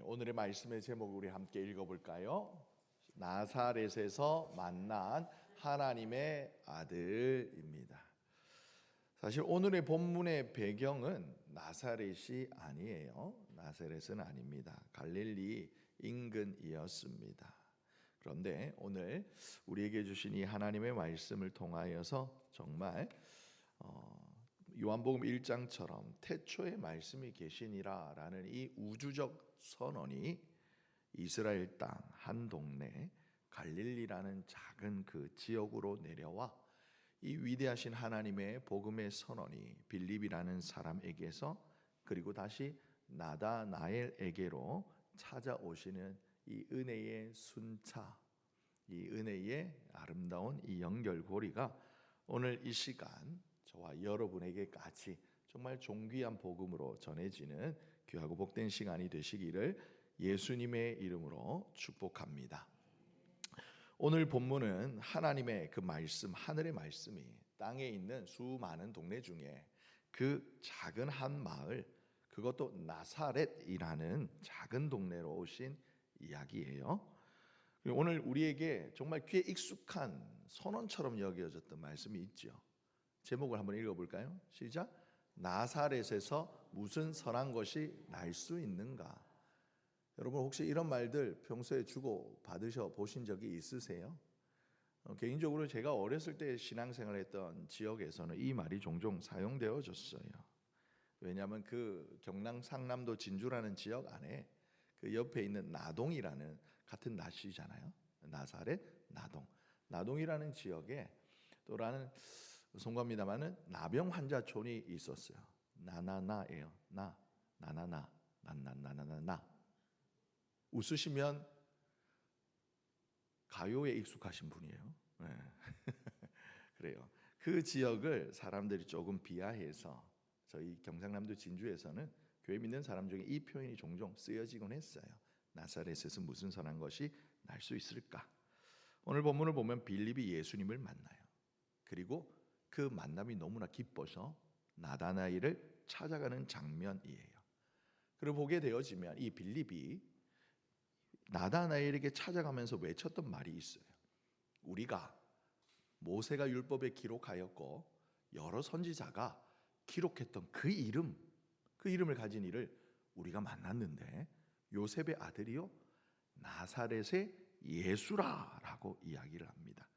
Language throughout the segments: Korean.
오늘의 말씀의 제목을 우리 함께 읽어볼까요? 나사렛에서 만난 하나님의 아들입니다. 사실 오늘의 본문의 배경은 나사렛이 아니에요. 나사렛은 아닙니다. 갈릴리 인근이었습니다. 그런데 오늘 우리에게 주신 이 하나님의 말씀을 통하여서 정말 요한복음 1장처럼 태초에 말씀이 계시니라 라는 이 우주적 선언이 이스라엘 땅 한 동네 갈릴리라는 작은 그 지역으로 내려와 이 위대하신 하나님의 복음의 선언이 빌립이라는 사람에게서 그리고 다시 나다나엘에게로 찾아오시는 이 은혜의 순차, 이 은혜의 아름다운 이 연결고리가 오늘 이 시간 저와 여러분에게까지 정말 존귀한 복음으로 전해지는 귀하고 복된 시간이 되시기를 예수님의 이름으로 축복합니다. 오늘 본문은 하나님의 그 말씀, 하늘의 말씀이 땅에 있는 수많은 동네 중에 그 작은 한 마을, 그것도 나사렛이라는 작은 동네로 오신 이야기예요. 오늘 우리에게 정말 귀에 익숙한 선언처럼 여겨졌던 말씀이 있죠. 제목을 한번 읽어볼까요? 시작. 나사렛에서 무슨 선한 것이 날 수 있는가? 여러분 혹시 이런 말들 평소에 주고 받으셔 보신 적이 있으세요? 개인적으로 제가 어렸을 때 신앙생활을 했던 지역에서는 이 말이 종종 사용되어졌어요. 왜냐하면 그 경남 상남도 진주라는 지역 안에 그 옆에 있는 나동이라는 같은 낯이잖아요. 나사렛, 나동이라는 지역에 또라는 송구합니다만은 나병 환자촌이 있었어요. 나나나예요. 나나나. 웃으시면 가요에 익숙하신 분이에요. 네. 그래요. 그 지역을 사람들이 조금 비하해서 저희 경상남도 진주에서는 교회 믿는 사람 중에 이 표현이 종종 쓰여지곤 했어요. 나사렛에서 무슨 선한 것이 날 수 있을까? 오늘 본문을 보면 빌립이 예수님을 만나요. 그리고 그 만남이 너무나 기뻐서 나다나엘을 찾아가는 장면이에요. 그리고 보게 되어지면 이 빌립이 나다나엘에게 찾아가면서 외쳤던 말이 있어요. 우리가 모세가 율법에 기록하였고 여러 선지자가 기록했던 그 이름을 가진 이를 우리가 만났는데 요셉의 아들이요 나사렛의 예수라라고 이야기를 합니다.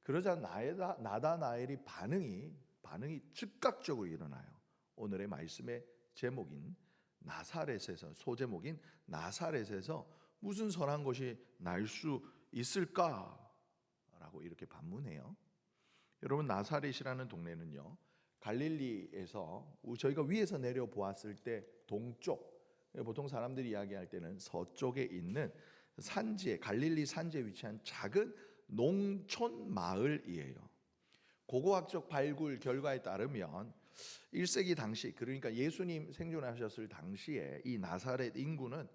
그러자 나다나엘이 반응이 즉각적으로 일어나요. 오늘의 말씀의 제목인 나사렛에서, 소제목인 나사렛에서 무슨 선한 것이 날 수 있을까라고 이렇게 반문해요. 여러분 나사렛이라는 동네는요 갈릴리에서 저희가 위에서 내려 보았을 때 동쪽, 보통 사람들이 이야기할 때는 서쪽에 있는 산지에, 갈릴리 산지에 위치한 작은 농촌 마을이에요. 고고학적 발굴 결과에 따르면 1세기 당시, 그러니까 예수님 생존하셨을 당시에 이 나사렛 인구는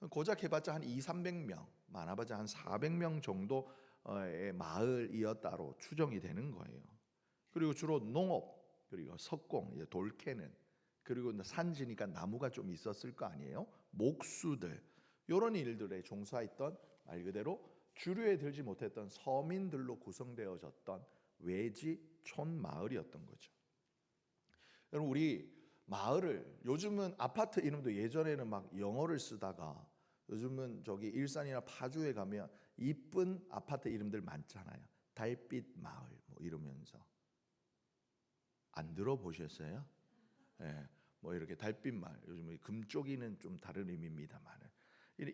고작 해봤자 한 200~300명, 많아봤자 한 400명 정도의 마을이었다로 추정이 되는 거예요. 그리고 주로 농업, 그리고 석공, 돌 캐는, 그리고 산지니까 나무가 좀 있었을 거 아니에요. 목수들, 이런 일들에 종사했던 말 그대로 주류에 들지 못했던 서민들로 구성되어졌던 외지 촌 마을이었던 거죠. 여러분 우리 마을을, 요즘은 아파트 이름도 예전에는 막 영어를 쓰다가 요즘은 저기 일산이나 파주에 가면 이쁜 아파트 이름들 많잖아요. 달빛 마을 뭐 이러면서. 안 들어보셨어요? 네, 뭐 이렇게 달빛 마을, 요즘 금쪽이는 좀 다른 의미입니다만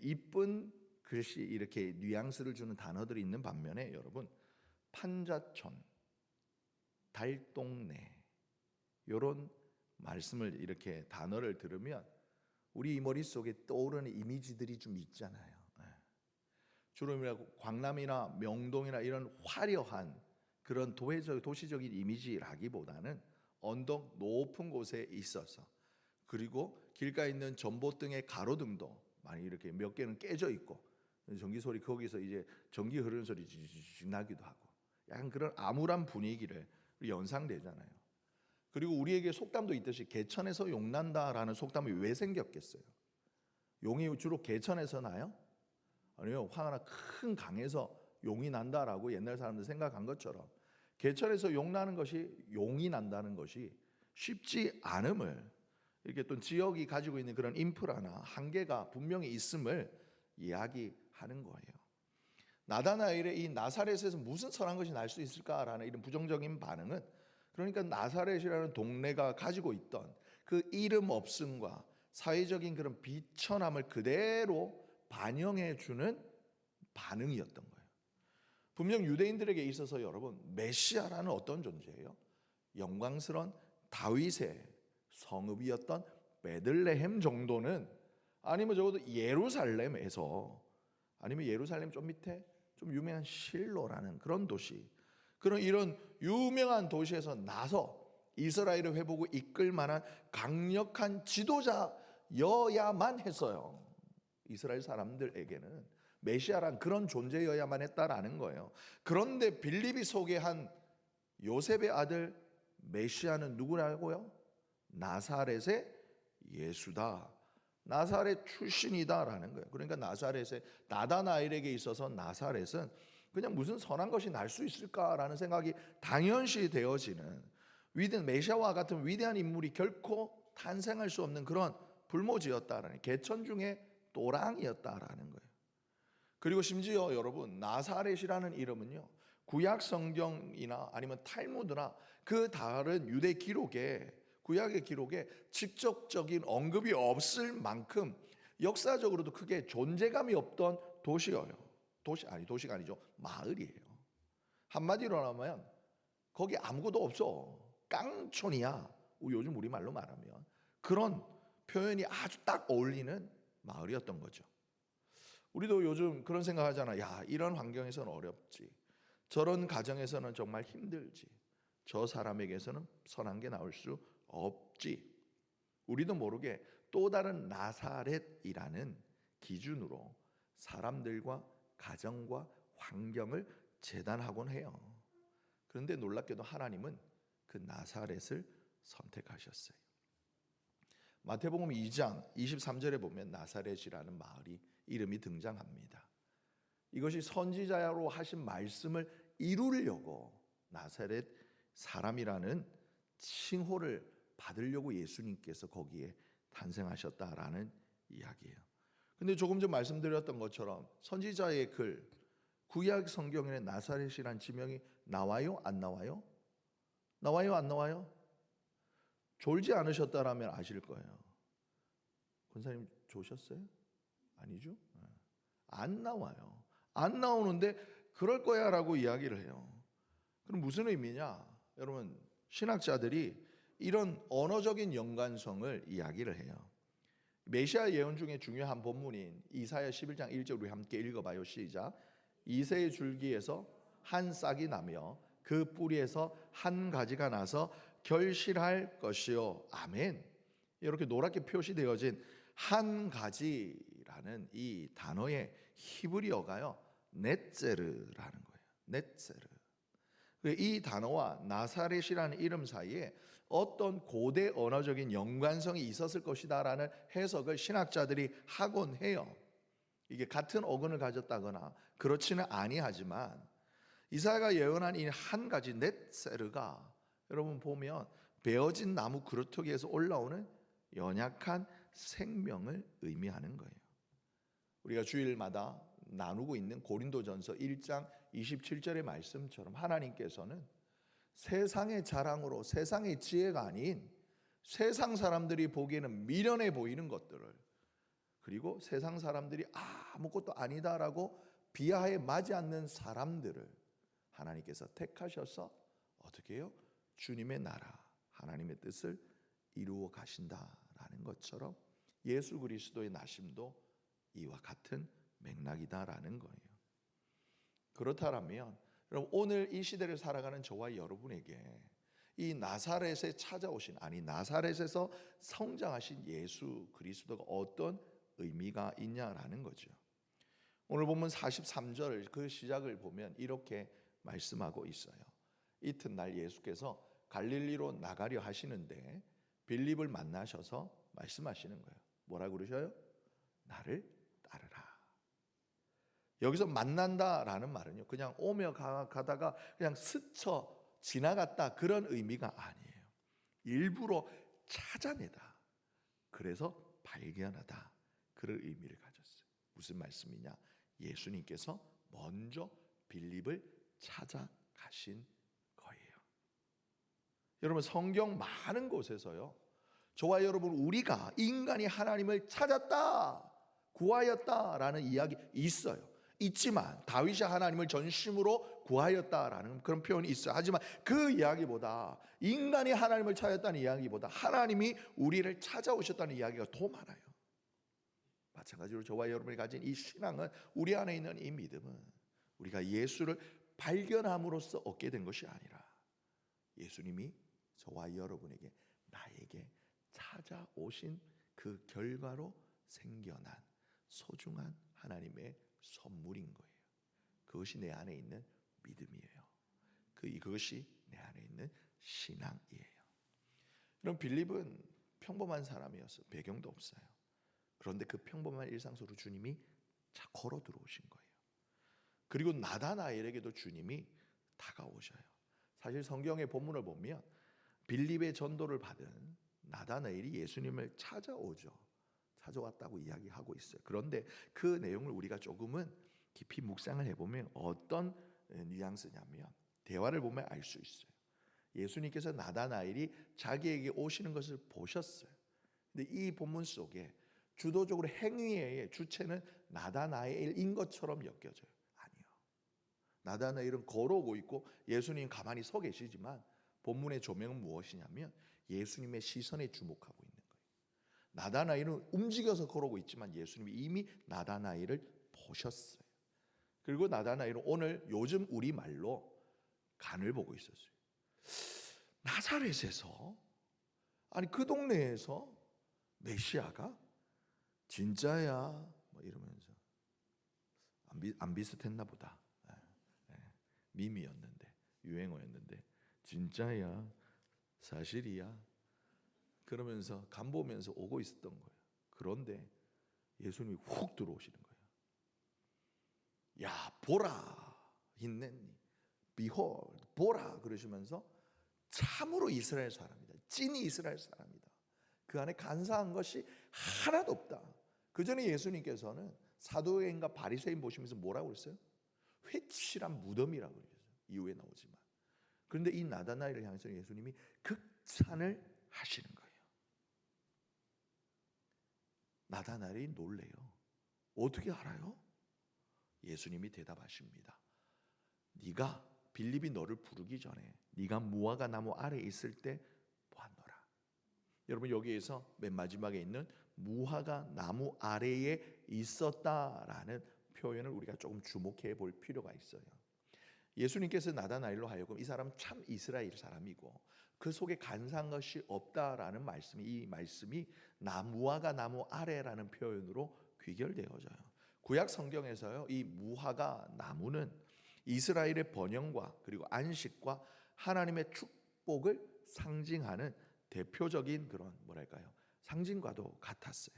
이쁜 글씨, 이렇게 뉘앙스를 주는 단어들이 있는 반면에 여러분 판자촌, 달동네 이런 말씀을, 이렇게 단어를 들으면 우리 머릿속에 떠오르는 이미지들이 좀 있잖아요. 주로 광남이나 명동이나 이런 화려한 그런 도시적인 이미지라기보다는 언덕 높은 곳에 있어서, 그리고 길가에 있는 전봇등의 가로등도 많이 이렇게 몇 개는 깨져 있고 전기 소리, 거기서 이제 전기 흐르는 소리 나기도 하고 약간 그런 암울한 분위기를 연상되잖아요. 그리고 우리에게 속담도 있듯이 개천에서 용난다라는 속담이 왜 생겼겠어요? 용이 주로 개천에서 나요? 아니요, 화나 큰 강에서 용이 난다라고 옛날 사람들 생각한 것처럼 개천에서 용 나는 것이, 용이 난다는 것이 쉽지 않음을, 이렇게 또 지역이 가지고 있는 그런 인프라나 한계가 분명히 있음을 이야기하는 거예요. 나다나엘의 이 나사렛에서 무슨 선한 것이 날 수 있을까라는 이런 부정적인 반응은, 그러니까 나사렛이라는 동네가 가지고 있던 그 이름 없음과 사회적인 그런 비천함을 그대로 반영해 주는 반응이었던 거예요. 분명 유대인들에게 있어서 여러분, 메시아라는 어떤 존재예요? 영광스러운 다윗의 성읍이었던 베들레헴 정도는, 아니면 적어도 예루살렘에서, 아니면 예루살렘 좀 밑에 좀 유명한 실로라는 그런 도시, 그런 이런 유명한 도시에서 나서 이스라엘을 회복을 이끌 만한 강력한 지도자여야만 했어요. 이스라엘 사람들에게는 메시아란 그런 존재여야만 했다라는 거예요. 그런데 빌립이 소개한 요셉의 아들 메시아는 누구라고요? 나사렛의 예수다, 나사렛 출신이다라는 거예요. 그러니까 나사렛의, 나다나엘에게 있어서 나사렛은 그냥 무슨 선한 것이 날 수 있을까라는 생각이 당연시 되어지는, 메시아와 같은 위대한 인물이 결코 탄생할 수 없는 그런 불모지였다라는, 개천 중에 또랑이었다라는 거예요. 그리고 심지어 여러분, 나사렛이라는 이름은요, 구약 성경이나 아니면 탈무드나 그 다른 유대 기록에, 구약의 기록에 직접적인 언급이 없을 만큼 역사적으로도 크게 존재감이 없던 도시예요. 도시가 아니죠, 마을이에요. 한마디로 하면 거기 아무것도 없어, 깡촌이야, 요즘 우리말로 말하면 그런 표현이 아주 딱 어울리는 마을이었던 거죠. 우리도 요즘 그런 생각하잖아. 야, 이런 환경에서는 어렵지, 저런 가정에서는 정말 힘들지, 저 사람에게서는 선한 게 나올 수 없지. 우리도 모르게 또 다른 나사렛이라는 기준으로 사람들과 가정과 환경을 재단하곤 해요. 그런데 놀랍게도 하나님은 그 나사렛을 선택하셨어요. 마태복음 2장 23절에 보면 나사렛이라는 마을이 이름이 등장합니다. 이것이 선지자로 하신 말씀을 이루려고 나사렛 사람이라는 칭호를 받으려고 예수님께서 거기에 탄생하셨다라는 이야기예요. 근데 조금 전 말씀드렸던 것처럼 선지자의 글, 구약 성경에 나사렛이라는 지명이 나와요? 안 나와요? 나와요? 안 나와요? 졸지 않으셨다라면 아실 거예요. 권사님 조셨어요? 아니죠? 안 나와요. 안 나오는데 그럴 거야 라고 이야기를 해요. 그럼 무슨 의미냐? 여러분, 신학자들이 이런 언어적인 연관성을 이야기를 해요. 메시아 예언 중에 중요한 본문인 이사야 11장 1절 우리 함께 읽어봐요. 시작. 이새의 줄기에서 한 싹이 나며 그 뿌리에서 한 가지가 나서 결실할 것이요. 아멘. 이렇게 노랗게 표시되어진 한 가지라는 이 단어의 히브리어가요, 넷제르라는 거예요. 넷제르. 이 단어와 나사렛이라는 이름 사이에 어떤 고대 언어적인 연관성이 있었을 것이다라는 해석을 신학자들이 하곤 해요. 이게 같은 어근을 가졌다거나 그렇지는 아니하지만 이사야가 예언한 이 한 가지 넷세르가 여러분 보면 베어진 나무 그루터기에서 올라오는 연약한 생명을 의미하는 거예요. 우리가 주일마다 나누고 있는 고린도전서 1장 27절의 말씀처럼 하나님께서는 세상의 자랑으로, 세상의 지혜가 아닌 세상 사람들이 보기에는 미련해 보이는 것들을, 그리고 세상 사람들이 아무것도 아니다라고 비하에 맞지 않는 사람들을 하나님께서 택하셔서 어떻게 해요? 주님의 나라, 하나님의 뜻을 이루어 가신다라는 것처럼 예수 그리스도의 나심도 이와 같은 맥락이다라는 거예요. 그렇다면 여러분, 오늘 이 시대를 살아가는 저와 여러분에게 이 나사렛에 찾아오신, 아니 나사렛에서 성장하신 예수 그리스도가 어떤 의미가 있냐라는 거죠. 오늘 본문 43절 그 시작을 보면 이렇게 말씀하고 있어요. 이튿날 예수께서 갈릴리로 나가려 하시는데 빌립을 만나셔서 말씀하시는 거예요. 뭐라 그러셔요? 나를 따르라. 여기서 만난다라는 말은요, 그냥 오며 가다가 그냥 스쳐 지나갔다 그런 의미가 아니에요. 일부러 찾아내다. 그래서 발견하다. 그런 의미를 가졌어요. 무슨 말씀이냐? 예수님께서 먼저 빌립을 찾아가신 거예요. 여러분, 성경 많은 곳에서요, 저와 여러분, 우리가 인간이 하나님을 찾았다, 구하였다라는 이야기 있어요. 있지만 다윗이 하나님을 전심으로 구하였다라는 그런 표현이 있어요. 하지만 그 이야기보다, 인간이 하나님을 찾았다는 이야기보다 하나님이 우리를 찾아오셨다는 이야기가 더 많아요. 마찬가지로 저와 여러분이 가진 이 신앙은, 우리 안에 있는 이 믿음은 우리가 예수를 발견함으로써 얻게 된 것이 아니라 예수님이 저와 여러분에게, 나에게 찾아오신 그 결과로 생겨난 소중한 하나님의 선물인 거예요. 그것이 내 안에 있는 믿음이에요. 그것이 내 안에 있는 신앙이에요. 그럼 빌립은 평범한 사람이었어요. 배경도 없어요. 그런데 그 평범한 일상 속으로 주님이 걸어 들어오신 거예요. 그리고 나다나엘에게도 주님이 다가오셔요. 사실 성경의 본문을 보면 빌립의 전도를 받은 나다나엘이 예수님을 찾아왔다고 이야기하고 있어요. 그런데 그 내용을 우리가 조금은 깊이 묵상을 해보면 어떤 뉘앙스냐면, 대화를 보면 알 수 있어요. 예수님께서 나다나엘이 자기에게 오시는 것을 보셨어요. 근데 이 본문 속에 주도적으로 행위의 주체는 나다나엘인 것처럼 엮여져요. 아니요. 나다나엘은 걸어오고 있고 예수님 가만히 서 계시지만 본문의 조명은 무엇이냐면 예수님의 시선에 주목하고 있는 거예요. 나다나엘은 움직여서 걸어오고 있지만 예수님이 이미 나다나엘을 보셨어요. 그리고 나다나엘은 오늘 요즘 우리 말로 간을 보고 있었어요. 나사렛에서, 아니 그 동네에서 메시아가 진짜야 뭐 이러면서 안 비슷했나 보다. 밈이었는데, 유행어였는데, 진짜야, 사실이야 그러면서 간 보면서 오고 있었던 거예요. 그런데 예수님이 훅 들어오시는 거예요. 야, 보라, 있네니, behold, 보라 그러시면서 참으로 이스라엘 사람이다. 찐이 이스라엘 사람이다. 그 안에 간사한 것이 하나도 없다. 그 전에 예수님께서는 사도행과 바리새인 보시면서 뭐라고 그랬어요? 회칠한 무덤이라고 그랬어요. 이후에 나오지만. 그런데 이 나다나엘을 향해서 예수님이 극찬을 하시는 거예요. 나다나엘이 놀래요. 어떻게 알아요? 예수님이 대답하십니다. 네가, 빌립이 너를 부르기 전에 네가 무화과 나무 아래에 있을 때 보았노라. 여러분, 여기에서 맨 마지막에 있는 무화과 나무 아래에 있었다라는 표현을 우리가 조금 주목해 볼 필요가 있어요. 예수님께서 나다나엘로 하여금 이 사람 참 이스라엘 사람이고 그 속에 간사한 것이 없다라는 말씀이, 이 말씀이 무화과 나무 아래라는 표현으로 귀결되어져요. 구약 성경에서요, 이 무화과 나무는 이스라엘의 번영과 그리고 안식과 하나님의 축복을 상징하는 대표적인 그런 뭐랄까요, 상징과도 같았어요.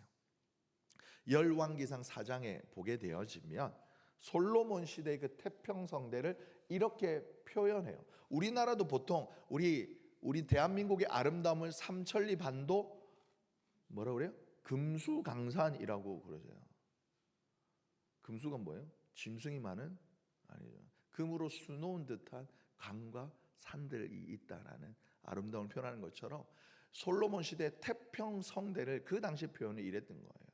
열왕기상 4장에 보게 되어지면 솔로몬 시대의 그 태평성대를 이렇게 표현해요. 우리나라도 보통 우리 대한민국의 아름다움을 삼천리 반도 뭐라 그래요? 금수강산이라고 그러세요. 금수가 뭐예요? 짐승이 많은? 아니죠. 금으로 수놓은 듯한 강과 산들이 있다라는 아름다움을 표현하는 것처럼 솔로몬 시대 태평성대를 그 당시 표현을 이랬던 거예요.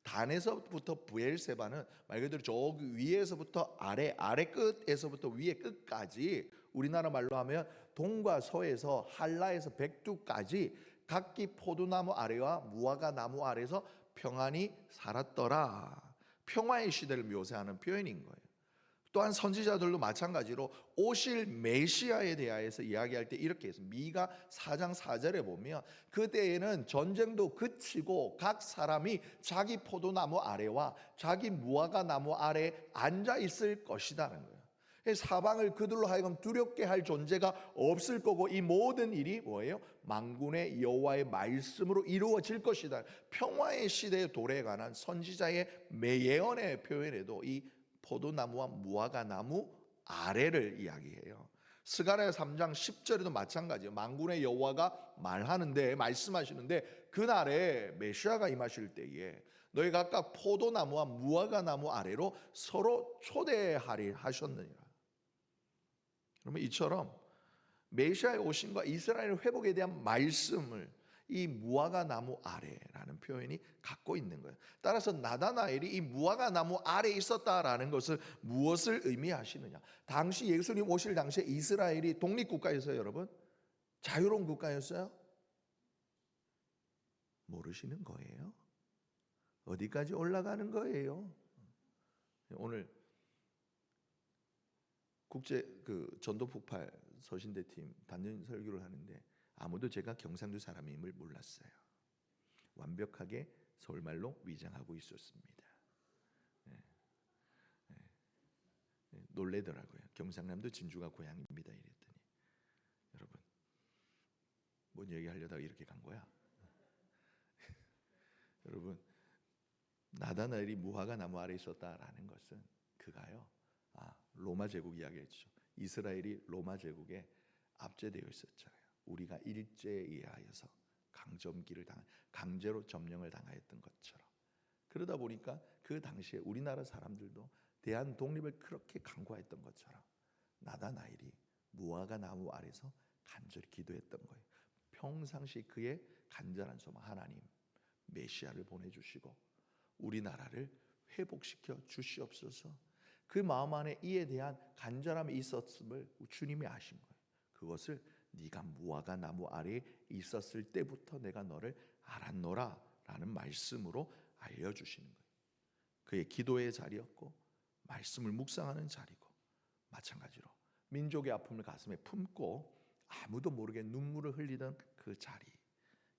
단에서부터 브엘세바는 말 그대로 저 위에서부터 아래 끝에서부터 위에 끝까지, 우리나라 말로 하면 동과 서에서 한라에서 백두까지 각기 포도나무 아래와 무화과 나무 아래에서 평안히 살았더라. 평화의 시대를 묘사하는 표현인 거예요. 또한 선지자들도 마찬가지로 오실 메시아에 대하여서 이야기할 때 이렇게 해서 미가 4장 4절에 보면 그때에는 전쟁도 그치고 각 사람이 자기 포도나무 아래와 자기 무화과 나무 아래에 앉아 있을 것이라는 거예요. 사방을 그들로 하여금 두렵게 할 존재가 없을 거고, 이 모든 일이 뭐예요? 만군의 여호와의 말씀으로 이루어질 것이다. 평화의 시대의 도래에 관한 선지자의 예언의 표현에도 이 포도나무와 무화과나무 아래를 이야기해요. 스가랴 3장 10절에도 마찬가지예요. 만군의 여호와가 말씀하시는데, 그날에 메시아가 임하실 때에 너희 각각 포도나무와 무화과나무 아래로 서로 초대하리 하셨느니라. 그러면 이처럼 메시아의 오심과 이스라엘 회복에 대한 말씀을 이 무화과나무 아래라는 표현이 갖고 있는 거예요. 따라서 나다나엘이 이 무화과나무 아래에 있었다라는 것을 무엇을 의미하시느냐? 당시 예수님 오실 당시에 이스라엘이 독립국가였어요, 여러분? 자유로운 국가였어요? 모르시는 거예요. 어디까지 올라가는 거예요? 오늘 국제 전도 폭발 서신대팀 단연 설교를 하는데 아무도 제가 경상도 사람임을 몰랐어요. 완벽하게 서울말로 위장하고 있었습니다. 놀래더라고요. 경상남도 진주가 고향입니다 이랬더니, 여러분 뭔 얘기하려다가 이렇게 간 거야? 여러분, 나다나엘이 무화과나무 아래 있었다라는 것은 그가요, 로마 제국 이야기했죠. 이스라엘이 로마 제국에 압제되어 있었잖아요. 우리가 일제에 의하여서 강제로 점령을 당하였던 것처럼. 그러다 보니까 그 당시에 우리나라 사람들도 대한 독립을 그렇게 강구했던 것처럼 나다나엘이 무화과나무 아래서 간절히 기도했던 거예요. 평상시 그의 간절한 소망, 하나님 메시아를 보내주시고 우리나라를 회복시켜 주시옵소서. 그 마음 안에 이에 대한 간절함이 있었음을 주님이 아신 거예요. 그것을 네가 무화과나무 아래에 있었을 때부터 내가 너를 알았노라 라는 말씀으로 알려주시는 거예요. 그의 기도의 자리였고 말씀을 묵상하는 자리고, 마찬가지로 민족의 아픔을 가슴에 품고 아무도 모르게 눈물을 흘리던 그 자리,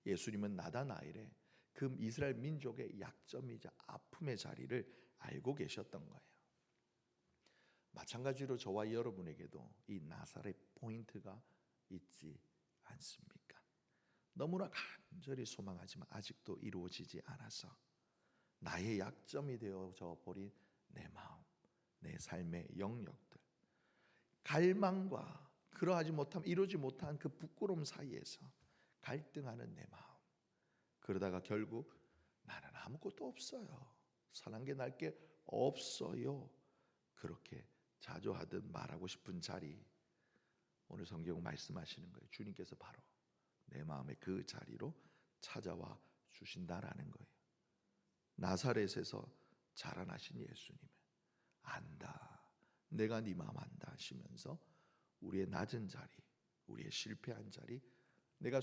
예수님은 나다나엘의 그 이스라엘 민족의 약점이자 아픔의 자리를 알고 계셨던 거예요. 마찬가지로 저와 여러분에게도 이 나사렛 포인트가 있지 않습니까? 너무나 간절히 소망하지만 아직도 이루어지지 않아서 나의 약점이 되어져 버린 내 마음, 내 삶의 영역들, 갈망과 그러하지 못함, 이루지 못한 그 부끄러움 사이에서 갈등하는 내 마음, 그러다가 결국 나는 아무것도 없어요, 선한 게 날 게 없어요, 그렇게 자주 하듯 말하고 싶은 자리, 오늘 성경 말씀하시는 거예요. 주님께서 바로 내 마음의 그 자리로 찾아와 주신다라는 거예요. 나사렛에서 자라나신 예수님은 안다, 내가 네 마음 안다 하시면서 우리의 낮은 자리, 우리의 실패한 자리, 내가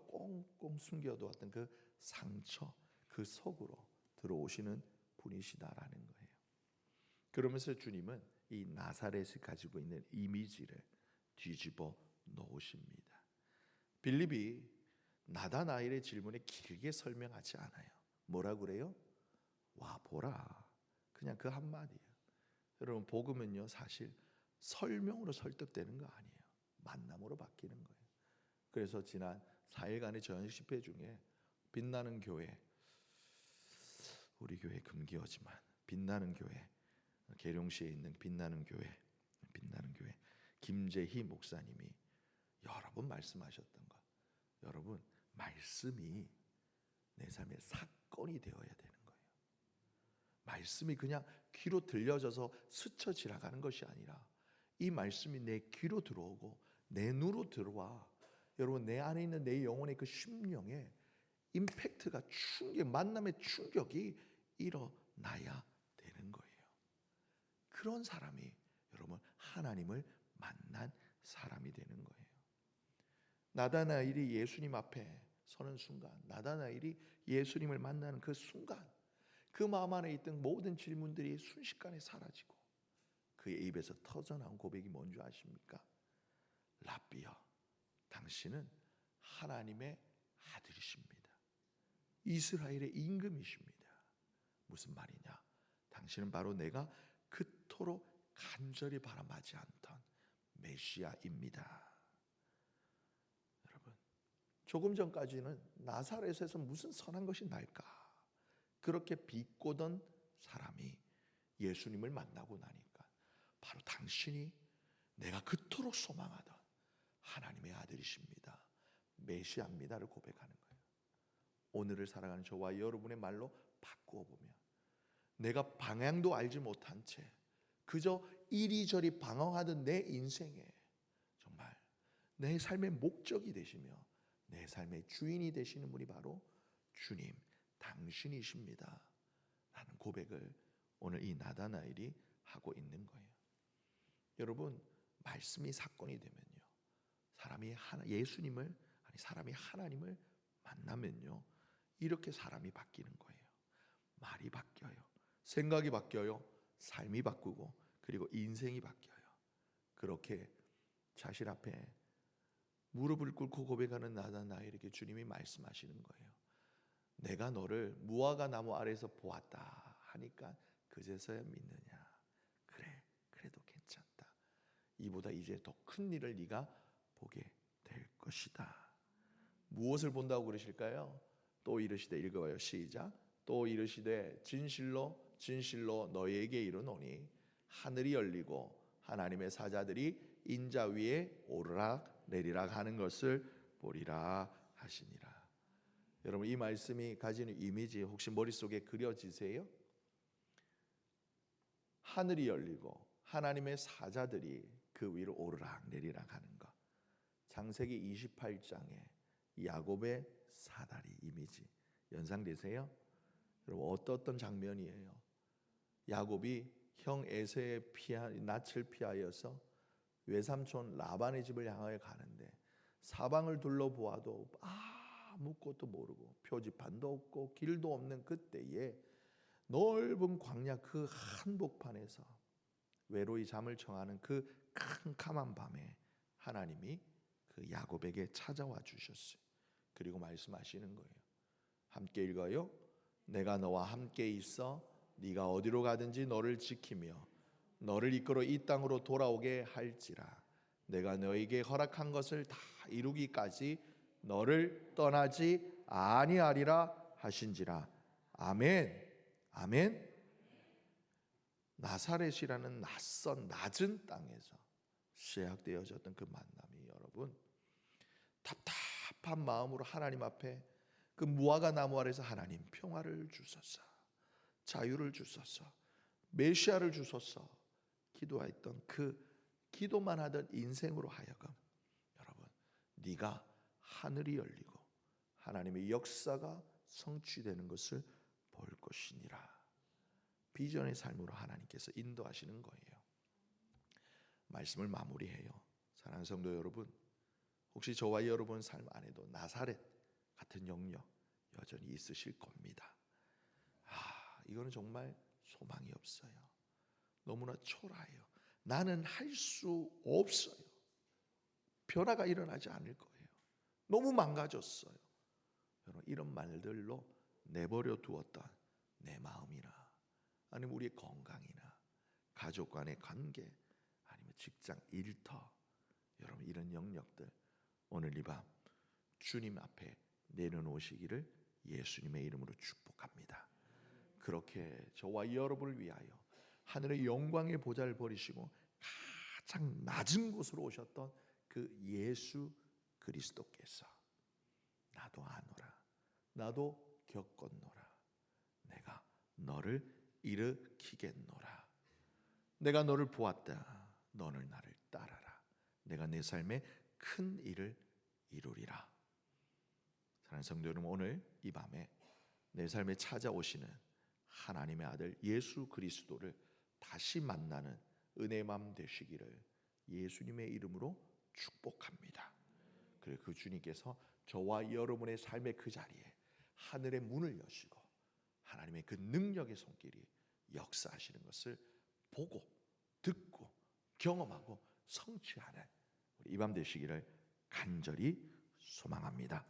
꽁꽁 숨겨두었던 그 상처, 그 속으로 들어오시는 분이시다라는 거예요. 그러면서 주님은 이 나사렛이 가지고 있는 이미지를 뒤집어 놓으십니다. 빌립이 나다나엘의 질문에 길게 설명하지 않아요. 뭐라 그래요? 와 보라, 그냥 그 한마디예요. 여러분, 복음은요 사실 설명으로 설득되는 거 아니에요. 만남으로 바뀌는 거예요. 그래서 지난 4일간의 저녁 집회 중에 빛나는 교회, 우리 교회 금기어지만 빛나는 교회, 계룡시에 있는 빛나는 교회 김재희 목사님이 여러 번 말씀하셨던 것, 여러분 말씀이 내 삶의 사건이 되어야 되는 거예요. 말씀이 그냥 귀로 들려져서 스쳐 지나가는 것이 아니라 이 말씀이 내 귀로 들어오고 내 눈으로 들어와 여러분 내 안에 있는 내 영혼의 그 심령에 임팩트가 만남의 충격이 일어나야 되는 거예요. 그런 사람이 여러분 하나님을 만난 사람이 되는 거예요. 나다나엘이 예수님 앞에 서는 순간, 나다나엘이 예수님을 만나는 그 순간, 그 마음 안에 있던 모든 질문들이 순식간에 사라지고 그의 입에서 터져나온 고백이 뭔지 아십니까? 라비여, 당신은 하나님의 아들이십니다. 이스라엘의 임금이십니다. 무슨 말이냐? 당신은 바로 내가 그토록 간절히 바람하지 않던 메시아입니다. 여러분, 조금 전까지는 나사렛에서 무슨 선한 것이 날까 그렇게 비꼬던 사람이 예수님을 만나고 나니까 바로 당신이 내가 그토록 소망하던 하나님의 아들이십니다, 메시아입니다를 고백하는 거예요. 오늘을 살아가는 저와 여러분의 말로 바꾸어 보면 내가 방향도 알지 못한 채 그저 이리저리 방황하던 내 인생에 정말 내 삶의 목적이 되시며 내 삶의 주인이 되시는 분이 바로 주님 당신이십니다 라는 고백을 오늘 이 나다나엘이 하고 있는 거예요. 여러분, 말씀이 사건이 되면요, 사람이 하나님을 만나면요, 이렇게 사람이 바뀌는 거예요. 말이 바뀌어요. 생각이 바뀌어요. 삶이 바꾸고 그리고 인생이 바뀌어요. 그렇게 자신 앞에 무릎을 꿇고 고백하는 나다나엘에게 주님이 말씀하시는 거예요. 내가 너를 무화과 나무 아래에서 보았다 하니까 그제서야 믿느냐. 그래, 그래도 괜찮다. 이보다 이제 더 큰 일을 네가 보게 될 것이다. 무엇을 본다고 그러실까요? 또 이르시되, 읽어봐요. 시작. 또 이르시되 진실로 진실로 너희에게 이르노니 하늘이 열리고 하나님의 사자들이 인자 위에 오르락 내리락 하는 것을 보리라 하시니라. 여러분, 이 말씀이 가지는 이미지 혹시 머릿속에 그려지세요? 하늘이 열리고 하나님의 사자들이 그 위로 오르락 내리락 하는 것. 창세기 28장에 야곱의 사다리 이미지 연상되세요? 여러분, 어떤 장면이에요? 야곱이 형 에서의 낯을 피하여서 외삼촌 라반의 집을 향하여 가는데 사방을 둘러보아도 아무것도 모르고 표지판도 없고 길도 없는 그때에 넓은 광야 그 한복판에서 외로이 잠을 청하는 그 캄캄한 밤에 하나님이 그 야곱에게 찾아와 주셨어요. 그리고 말씀하시는 거예요. 함께 읽어요. 내가 너와 함께 있어 네가 어디로 가든지 너를 지키며 너를 이끌어 이 땅으로 돌아오게 할지라. 내가 너에게 허락한 것을 다 이루기까지 너를 떠나지 아니하리라 하신지라. 아멘. 아멘. 나사렛이라는 낯선 낮은 땅에서 시작되어졌던 그 만남이 여러분, 답답한 마음으로 하나님 앞에 그 무화과 나무 아래서 하나님 평화를 주소서, 자유를 주소서, 메시아를 주소서 기도했던 그 기도만 하던 인생으로 하여금 여러분, 네가 하늘이 열리고 하나님의 역사가 성취되는 것을 볼 것이니라. 비전의 삶으로 하나님께서 인도하시는 거예요. 말씀을 마무리해요. 사랑하는 성도 여러분, 혹시 저와 여러분 삶 안에도 나사렛 같은 영역 여전히 있으실 겁니다. 이거는 정말 소망이 없어요. 너무나 초라해요. 나는 할 수 없어요. 변화가 일어나지 않을 거예요. 너무 망가졌어요. 여러분, 이런 말들로 내버려 두었던 내 마음이나 아니면 우리의 건강이나 가족 간의 관계 아니면 직장 일터, 여러분 이런 영역들 오늘 이 밤 주님 앞에 내려놓으시기를 예수님의 이름으로 축복합니다. 그렇게 저와 여러분을 위하여 하늘의 영광의 보좌를 버리시고 가장 낮은 곳으로 오셨던 그 예수 그리스도께서 나도 아노라, 나도 겪었노라, 내가 너를 일으키겠노라, 내가 너를 보았다, 너는 나를 따라라, 내가 내 삶에 큰 일을 이루리라. 사랑하는 성도 여러분, 오늘 이 밤에 내 삶에 찾아오시는 하나님의 아들 예수 그리스도를 다시 만나는 은혜의 마음 되시기를 예수님의 이름으로 축복합니다. 그리고 그 주님께서 저와 여러분의 삶의 그 자리에 하늘의 문을 여시고 하나님의 그 능력의 손길이 역사하시는 것을 보고 듣고 경험하고 성취하는 이 밤 되시기를 간절히 소망합니다.